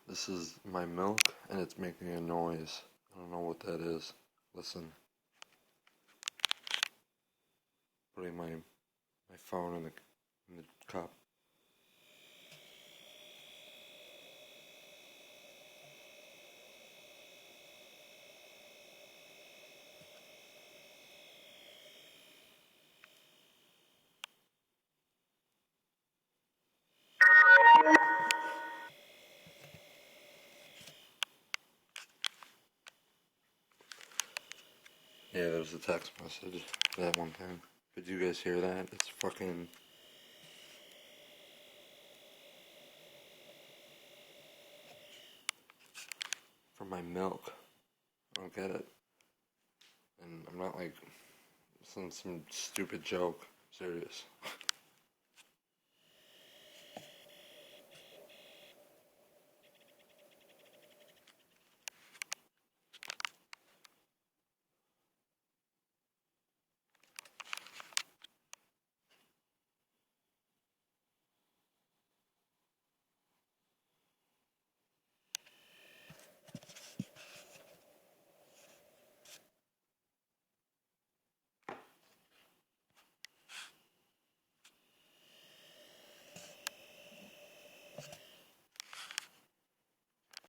This is my milk, and it's making a noise. I don't know what that is. Listen. Putting my phone in the cup. Yeah, there's a text message for that one thing. Did you guys hear that? It's fucking. For my milk. I don't get it. And I'm not like some stupid joke. I'm serious.